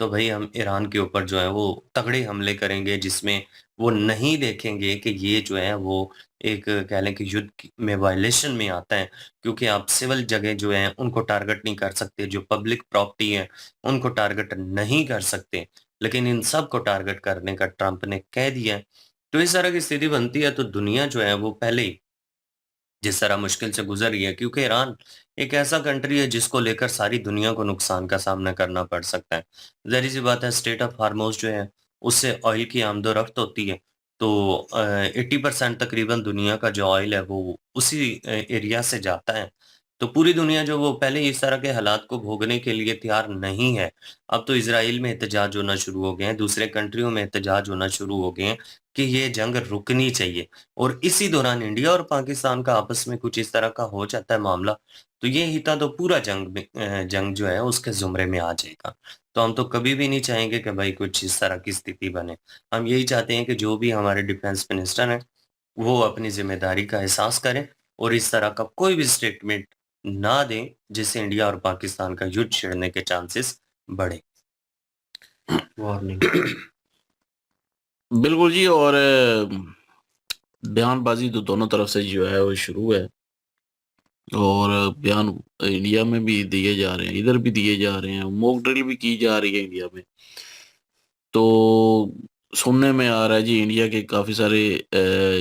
तो भाई हम ईरान के ऊपर जो है वो तगड़े हमले करेंगे, जिसमें वो नहीं देखेंगे कि ये जो है वो एक कह लें कि में वायलेशन में आता है, क्योंकि आप सिविल जगह जो है उनको टारगेट नहीं कर सकते, जो पब्लिक प्रॉपर्टी है उनको टारगेट नहीं कर सकते, लेकिन इन सब को टारगेट करने का ट्रंप ने कह दिया है। तो इस तरह की स्थिति बनती है तो दुनिया जो है वो पहले ही जिस तरह मुश्किल से गुजर रही है, क्योंकि ईरान एक ऐसा कंट्री है जिसको लेकर सारी दुनिया को नुकसान का सामना करना पड़ सकता है। ज़ाहिर सी बात है, स्ट्रेट ऑफ हार्मोज जो है उससे ऑयल की आमदोरफ्त होती है। तो 80% तकरीबन दुनिया का जो ऑयल है वो उसी एरिया से जाता है। तो पूरी दुनिया जो वो पहले इस तरह के हालात को भोगने के लिए तैयार नहीं है। अब तो इसराइल में एहतजाज होना शुरू हो गए हैं, दूसरे कंट्रियों में एहतजाज होना शुरू हो गए हैं कि ये जंग रुकनी चाहिए। और इसी दौरान इंडिया और पाकिस्तान का आपस में कुछ इस तरह का हो जाता है मामला, तो ये हिता तो पूरा जंग जो है उसके ज़ुमरे में आ जाएगा। तो हम तो कभी भी नहीं चाहेंगे कि भाई कुछ इस तरह की स्थिति बने। हम यही चाहते हैं कि जो भी हमारे डिफेंस मिनिस्टर हैं, वो अपनी ज़िम्मेदारी का एहसास करें और इस तरह का कोई भी स्टेटमेंट ना दें, जिससे इंडिया और पाकिस्तान का युद्ध छिड़ने के चांसेस बढ़े। वार्निंग। बिल्कुल जी। और बयानबाजी तो दोनों तरफ से जो है वो शुरू है, और बयान इंडिया में भी दिए जा रहे हैं, इधर भी दिए जा रहे हैं, मॉक ड्रिल भी की जा रही है इंडिया में। तो सुनने में आ रहा है जी, इंडिया के काफ़ी सारे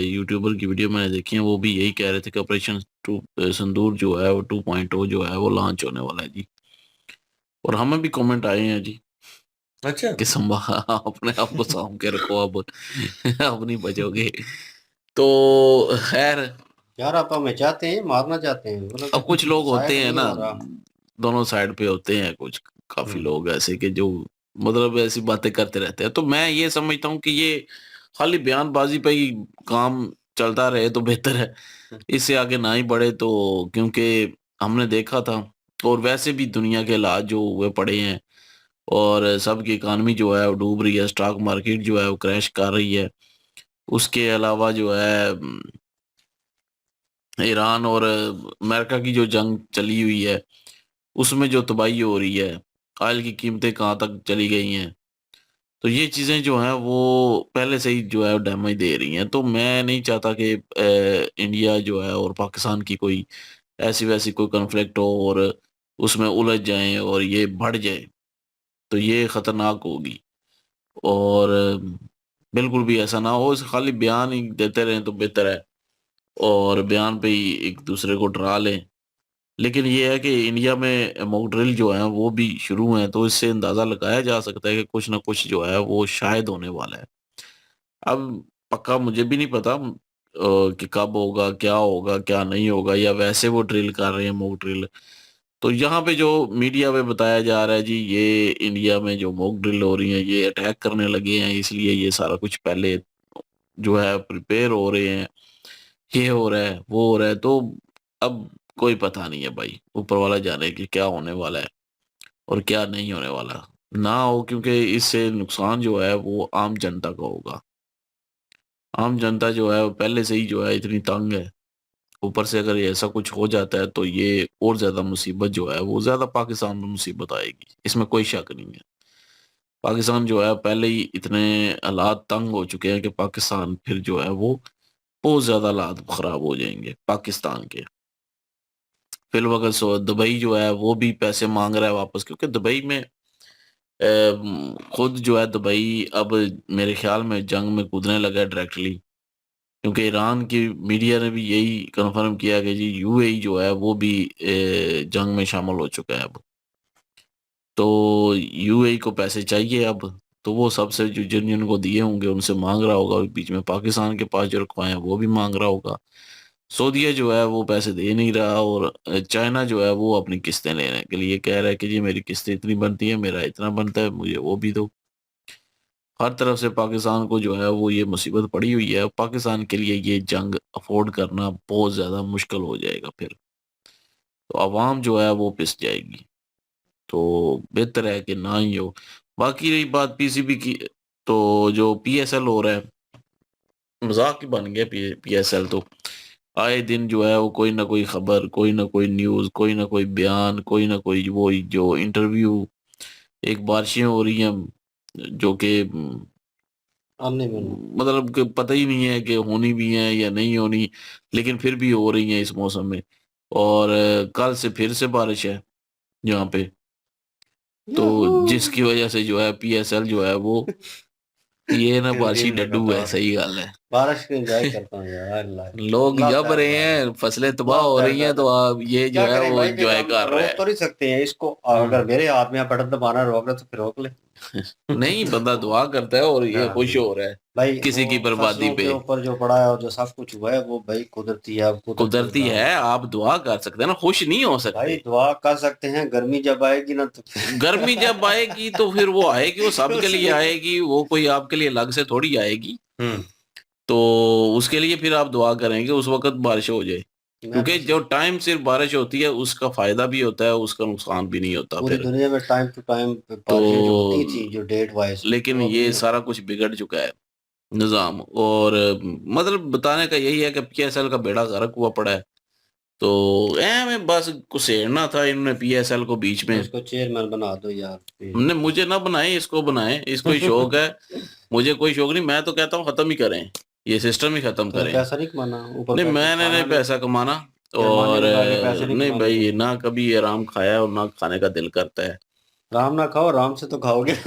यूट्यूबर की वीडियो मैंने देखी है, वो भी यही कह रहे थे कि ऑपरेशन सिंदूर जो है वो 2.0 जो है वो लॉन्च होने वाला है जी। और हमें भी कमेंट आए हैं जी अच्छा। कि अपने आप को साँभ के रखो, अब नहीं बचोगे। तो खैर, यार आप हमें चाहते हैं, मारना चाहते हैं, मतलब अब कुछ लोग शायद होते हैं नहीं ना, हो रहा। दोनों साइड पे होते हैं कुछ काफी हम्म। लोग ऐसे कि जो मतलब ऐसी बातें करते रहते हैं। तो मैं ये समझता हूँ कि ये खाली बयानबाजी पे ही काम चलता रहे तो बेहतर है, इससे आगे ना ही बढ़े। तो क्योंकि हमने देखा था, और वैसे भी दुनिया के हालात जो हुए पड़े हैं, और सबकी इकानमी जो है वो डूब रही है, स्टॉक मार्केट जो है वो क्रैश कर रही है। उसके अलावा जो है ईरान और अमेरिका की जो जंग चली हुई है, उसमें जो तबाही हो रही है, ऑयल की कीमतें कहाँ तक चली गई हैं, तो ये चीज़ें जो हैं वो पहले से ही जो है डैमेज दे रही हैं। तो मैं नहीं चाहता कि इंडिया जो है और पाकिस्तान की कोई ऐसी वैसी कोई कॉन्फ्लिक्ट हो और उसमें उलझ जाएं और ये बढ़ जाए, तो ये ख़तरनाक होगी। और बिल्कुल भी ऐसा ना हो, इसे खाली बयान ही देते रहें तो बेहतर है, और बयान पे ही एक दूसरे को डरा लें। लेकिन ये है कि इंडिया में मॉक ड्रिल जो है वो भी शुरू हैं, तो इससे अंदाज़ा लगाया जा सकता है कि कुछ ना कुछ जो है वो शायद होने वाला है। अब पक्का मुझे भी नहीं पता कि कब होगा, क्या नहीं होगा, या वैसे वो ड्रिल कर रहे हैं मॉक ड्रिल। तो यहाँ पे जो मीडिया में बताया जा रहा है जी, ये इंडिया में जो मॉक ड्रिल हो रही है ये अटैक करने लगे हैं, इसलिए ये सारा कुछ पहले जो है प्रिपेयर हो रहे हैं, ये हो रहा है, वो हो रहा है। तो अब कोई पता नहीं है भाई, ऊपर वाला जाने कि क्या होने वाला है और क्या नहीं होने वाला। ना हो, क्योंकि इससे नुकसान जो है वो आम जनता का होगा। आम जनता जो है वो पहले से ही जो है इतनी तंग है, ऊपर से अगर ये ऐसा कुछ हो जाता है तो ये और ज़्यादा मुसीबत जो है वो ज़्यादा पाकिस्तान में मुसीबत आएगी, इसमें कोई शक नहीं है। पाकिस्तान जो है पहले ही इतने हालात तंग हो चुके हैं कि पाकिस्तान फिर जो है वो बहुत ज़्यादा हालात ख़राब हो जाएंगे पाकिस्तान के। फिलवगत दुबई जो है वो भी पैसे मांग रहा है वापस, क्योंकि दुबई में खुद जो है दुबई अब मेरे ख्याल में जंग में कूदने लगा है डायरेक्टली, क्योंकि ईरान की मीडिया ने भी यही कंफर्म किया कि जी यूएई जो है वो भी जंग में शामिल हो चुका है अब। तो यूएई को पैसे चाहिए अब, तो वो सबसे जो जिन जिन को दिए होंगे उनसे मांग रहा होगा, बीच में पाकिस्तान के पास जो रखवाए हैं वो भी मांग रहा होगा। सऊदीया जो है वो पैसे दे नहीं रहा, और चाइना जो है वो अपनी किस्तें लेने के लिए कह रहा है कि जी मेरी किस्तें इतनी बनती है, मेरा इतना बनता है, मुझे वो भी दो। हर तरफ से पाकिस्तान को जो है वो ये मुसीबत पड़ी हुई है। पाकिस्तान के लिए ये जंग अफोर्ड करना बहुत ज़्यादा मुश्किल हो जाएगा फिर, तो आवाम जो है वो पिस जाएगी। तो बेहतर है कि ना ही हो। बाकी रही बात पीसीबी की, तो जो पीएसएल हो रहा है, मजाक ही बन गया पीएसएल तो। आए दिन जो है वो कोई ना कोई खबर, कोई ना कोई न्यूज़, कोई ना कोई बयान, कोई ना कोई वो जो इंटरव्यू, एक बारिशें हो रही हैं जो कि आने में मतलब कि पता ही नहीं है कि होनी भी है या नहीं होनी, लेकिन फिर भी हो रही हैं इस मौसम में। और कल से फिर से बारिश है यहाँ पे, तो जिसकी वजह से जो है पीएसएल जो है वो ये ना बारिशी दिल में डड्डू है, कटार सही गल है। बारिश को एंजॉय करता हूँ यार। अल्लाह लोग अल्लाह जब खैर रहे करे, हैं, फसलें तबाह अल्लाह हो खैर रही हैं, करे। तो आप ये जो क्या है करें वो भाई, फिर एंजॉय हम कर रहे रोक हैं। तो नहीं सकते हैं इसको। हम्म। अगर मेरे हाथ में बटन दबाना रोक रहे तो फिर रोक ले। नहीं, बंदा दुआ करता है और ये हाँ खुश हो रहा है भाई, वो किसी की बर्बादी फसलों के पे। ऊपर जो पड़ा है और जो सब कुछ हुआ है वो भाई कुदरती है, अब कुदरती कुदरती निज़ाम है, है। आप दुआ कर सकते हैं ना, खुश नहीं हो भाई सकते। दुआ कर सकते हैं, गर्मी जब आएगी ना तो गर्मी जब आएगी तो फिर वो आएगी, वो सबके लिए उसमें आएगी, वो कोई आपके लिए अलग से थोड़ी आएगी। हम्म। तो उसके लिए फिर आप दुआ करेंगे उस वक्त बारिश हो जाए, मैं क्योंकि बस जो टाइम सिर्फ बारिश होती है उसका फायदा भी होता है, उसका नुकसान भी नहीं होता पूरी फिर। दुनिया में टाइम टू टाइम तो बारिशें जो होती थी, जो डेट वाइज, लेकिन वो अब ये नहीं सारा होती। कुछ बिगड़ चुका है निज़ाम। और मतलब बताने का यही है कि पीएसएल का बेड़ा गर्क हुआ पड़ा है। तो में बस कुसेड़ना था इन्होंने पीएसएल को बीच तो में। इसको चेयरमैन बना दो यार प्लीज। हमने मुझे ना बनाए, इसको बनाए, इसको ही शौक है। मुझे कोई शौक नहीं, मैं तो कहता हूँ खत्म ही करें, ये सिस्टम ही खत्म तो करें। पैसा नहीं कमाना, ऊपर नहीं, बैठ के मैंने नहीं खाना नहीं, पैसा कमाना। पैरमानी और लगा के पैसे नहीं नहीं कमाने भाई, तुमने। ना कभी आराम खाया है और ना खाने का दिल करता है। राम ना खाओ, राम से तो खाओगे।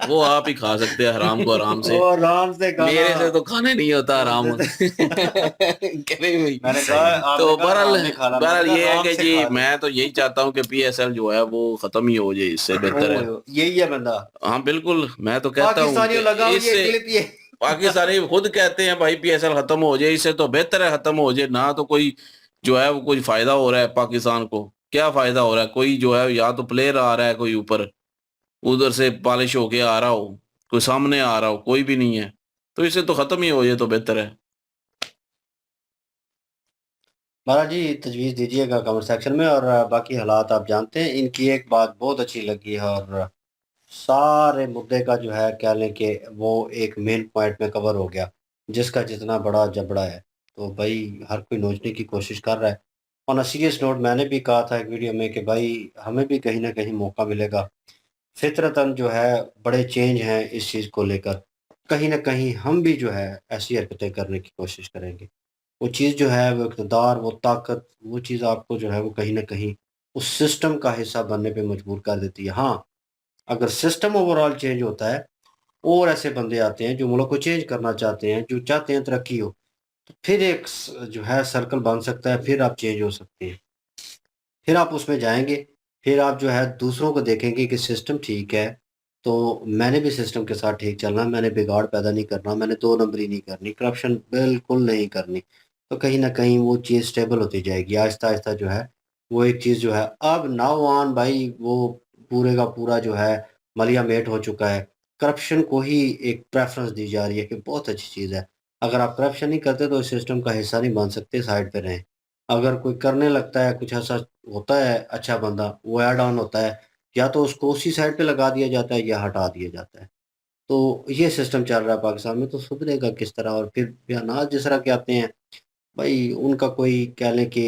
वो आप ही खा सकते हैं हराम को आराम से, ओ राम से खाना। मेरे से तो खाने नहीं होता आराम। मैंने करे भाई। कहा, आपने तो कहा बहरहाल, राम ने खाना, मैंने बहरहाल कहा ये है राम कि से जी खा लो। मैं तो यही चाहता हूँ कि पीएसएल जो है वो खत्म ही हो जाए, इससे बेहतर है। ओ यही है बंदा। हाँ बिल्कुल, मैं तो कहता हूँ कि पाकिस्तानियों लगाओ ये इससे क्लिप, ये पाकिस्तानी खुद कहते हैं भाई पीएसएल खत्म हो जाए, इससे तो बेहतर है खत्म हो जाए ना। तो कोई जो है वो कोई फायदा हो रहा है पाकिस्तान को, क्या फायदा हो रहा है? कोई जो है या तो प्लेयर आ रहा है कोई ऊपर, उधर से पॉलिश होके आ रहा हो, कोई सामने आ रहा हो, कोई भी नहीं है। तो इससे तो खत्म ही हो जाए तो बेहतर है। महाराज जी तजवीज़ दीजिएगा कमेंट सेक्शन में। और बाकी हालात आप जानते हैं। इनकी एक बात बहुत अच्छी लगी है, और सारे मुद्दे का जो है कह लें कि वो एक मेन पॉइंट में कवर हो गया, जिसका जितना बड़ा जबड़ा है। तो भाई हर कोई नोचने की कोशिश कर रहा है। ऑन अ सीरियस नोट, मैंने भी कहा था एक वीडियो में कि भाई हमें भी कहीं ना कहीं मौका मिलेगा। फितरतन जो है बड़े चेंज हैं इस चीज़ को लेकर। कहीं ना कहीं हम भी जो है ऐसी हरकतें करने की कोशिश करेंगे। वो चीज़ जो है, वो इक़्तिदार, वो ताकत, वो चीज़ आपको जो है वो कहीं न कहीं उस सिस्टम का हिस्सा बनने पे मजबूर कर देती है। हाँ, अगर सिस्टम ओवरऑल चेंज होता है और ऐसे बंदे आते हैं जो मुल्क को चेंज करना चाहते हैं, जो चाहते हैं तरक्की हो, तो फिर एक जो है सर्कल बन सकता है, फिर आप चेंज हो सकते हैं। फिर आप उसमें जाएँगे, फिर आप जो है दूसरों को देखेंगे कि सिस्टम ठीक है, तो मैंने भी सिस्टम के साथ ठीक चलना है, मैंने बिगाड़ पैदा नहीं करना, मैंने दो नंबरी नहीं करनी, करप्शन बिल्कुल नहीं करनी। तो कहीं न कहीं वो चीज़ स्टेबल होती जाएगी, आहिस्ता-आहिस्ता जो है, वो एक चीज़ जो है अब नाउ ऑन भाई वो पूरे का पूरा जो है मलिया मेट हो चुका है। करप्शन को ही एक प्रेफ़रेंस दी जा रही है कि बहुत अच्छी चीज़ है। अगर आप करप्शन नहीं करते तो इस सिस्टम का हिस्सा नहीं बन सकते, साइड पे रहें। अगर कोई करने लगता है, कुछ ऐसा होता है अच्छा बंदा, वो ऐड ऑन होता है, या तो उसको उसी साइड पे लगा दिया जाता है या हटा दिया जाता है। तो ये सिस्टम चल रहा है पाकिस्तान में, तो सुधरेगा किस तरह? और फिर बयानात जिस तरह के आते हैं, भई उनका कोई कह लें कि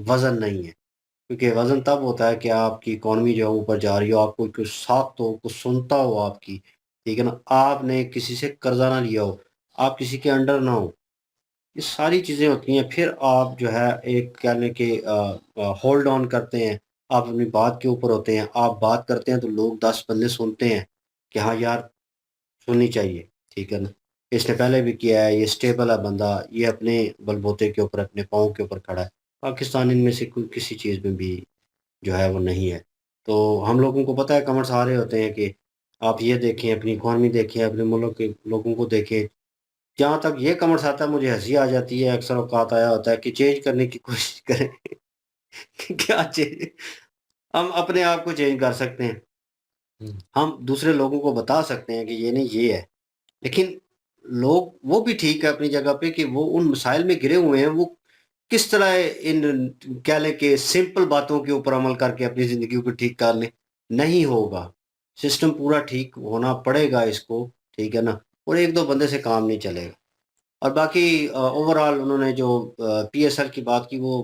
वज़न नहीं है। क्योंकि वज़न तब होता है कि आपकी इकॉनमी जो है ऊपर जा रही हो, आपको कुछ साख हो, कुछ सुनता हो आपकी, ठीक है ना? आपने किसी से कर्ज़ा ना लिया हो, आप किसी के अंडर ना हो। ये सारी चीज़ें होती हैं, फिर आप जो है एक कह लें कि होल्ड ऑन करते हैं, आप अपनी बात के ऊपर होते हैं, आप बात करते हैं तो लोग 10 बंदे सुनते हैं कि हाँ यार, सुननी चाहिए, ठीक है ना? इसने पहले भी किया है, ये स्टेबल है बंदा, ये अपने बलबूते के ऊपर, अपने पाँव के ऊपर खड़ा है। पाकिस्तान इनमें से कोई किसी चीज़ में भी जो है वो नहीं है। तो हम लोगों को पता है, कमेंट्स आ रहे होते हैं कि आप ये देखें, अपनी इकॉनमी देखें, अपने मुल्क के लोगों को देखें। जहाँ तक ये कमेंट्स आता है मुझे हँसी आ जाती है, अक्सर औक़ात आया होता है कि चेंज करने की कोशिश करें। कि क्या चेंज, हम अपने आप को चेंज कर सकते हैं। हम दूसरे लोगों को बता सकते हैं कि ये नहीं ये है। लेकिन लोग वो भी ठीक है अपनी जगह पे कि वो उन मसाइल में घिरे हुए हैं, वो किस तरह इन कह लें कि सिंपल बातों के ऊपर अमल करके अपनी ज़िंदगी को ठीक कर लें। नहीं होगा, सिस्टम पूरा ठीक होना पड़ेगा इसको, ठीक है ना? और 1-2 बंदे से काम नहीं चलेगा। और बाकी ओवरऑल उन्होंने जो पीएसएल की बात की वो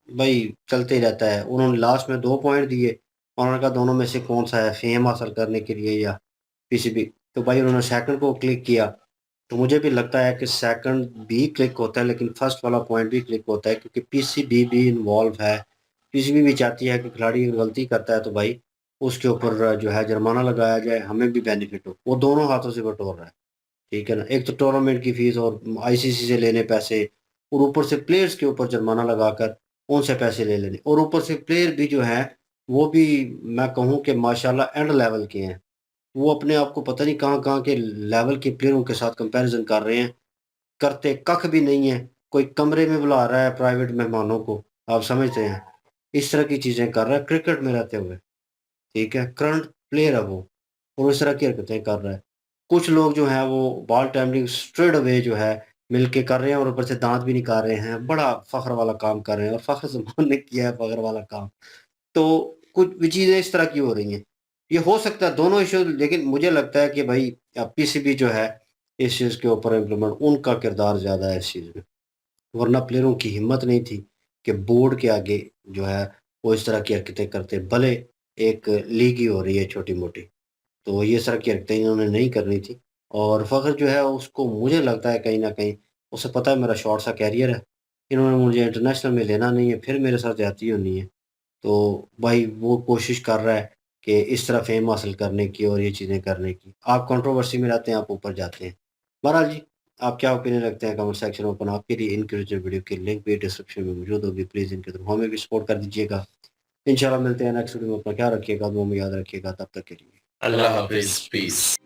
भाई चलते ही रहता है। उन्होंने लास्ट में 2 पॉइंट दिए और उन्होंने कहा दोनों में से कौन सा है फेम हासिल करने के लिए या पीसीबी, तो भाई उन्होंने सेकंड को क्लिक किया। तो मुझे भी लगता है कि सेकंड भी क्लिक होता है लेकिन फर्स्ट वाला पॉइंट भी क्लिक होता है क्योंकि पीसीबी भी इन्वॉल्व है। पीसीबी भी चाहती है कि खिलाड़ी अगर गलती करता है तो भाई उसके ऊपर जो है जुर्माना लगाया जाए, हमें भी बेनिफिट हो। वो दोनों हाथों से बटोर रहा है, ठीक है ना। एक तो टूर्नामेंट की फीस और आईसीसी से लेने पैसे और ऊपर से प्लेयर्स के ऊपर जुर्माना लगाकर उनसे पैसे ले लेने, और ऊपर से प्लेयर भी जो है वो भी मैं कहूँ कि माशाल्लाह एंड लेवल के हैं। वो अपने आप को पता नहीं कहाँ-कहाँ के लेवल के प्लेयरों के साथ कंपैरिज़न कर रहे हैं, करते कख भी नहीं है। कोई कमरे में बुला रहा है प्राइवेट मेहमानों को, आप समझते हैं? इस तरह की चीज़ें कर रहा है क्रिकेट में रहते हुए, ठीक है? करंट प्लेयर है वो और इस तरह की हरकतें कर रहा है। कुछ लोग जो हैं वो बॉल टैमरिंग स्ट्रेट अवे जो है मिल के कर रहे हैं और ऊपर से दाँत भी निकाल रहे हैं। बड़ा फ़ख्र वाला काम कर रहे हैं और फ़ख्र ज़मान ने किया है फ़ख्र वाला काम। तो कुछ भी चीज़ें इस तरह की हो रही हैं। ये हो सकता है दोनों इश्यूज़, लेकिन मुझे लगता है कि भई पीसीबी जो है इस चीज़ के ऊपर इम्प्लीमेंट उनका किरदार ज़्यादा है इस चीज़ में। वरना प्लेयरों की हिम्मत नहीं थी कि बोर्ड के आगे जो है वो इस तरह की हरकतें करते। भले एक लीग ही हो रही है छोटी-मोटी, तो ये तरह की हरकतें इन्होंने नहीं करनी थी। और फ़ख्र जो है उसको मुझे लगता है कहीं न कहीं उसे पता है मेरा शॉर्ट सा करियर है। इन्होंने मुझे इंटरनेशनल में लेना नहीं है, फिर मेरे साथ ज़्यादती होनी है। तो भाई वो कोशिश कर रहा है कि इस तरह फ़ेम हासिल करने की और ये चीज़ें करने की। आप कंट्रोवर्सी में रहते हैं, आप ऊपर जाते हैं। बहरहाल जी, आप क्या ओपिनियन रखते हैं कमेंट सेक्शन ओपन आपके लिए। इनके वीडियो की लिंक भी डिस्क्रिप्शन में मौजूद होगी, प्लीज़ इनके थ्रू हमें भी सपोर्ट कर दीजिएगा। इंशाल्लाह मिलते हैं नेक्स्ट वीडियो में। अपना ख्याल रखिएगा, दुआ में याद रखिएगा। तब तक के लिए अल्लाह हाफिज़, पीस।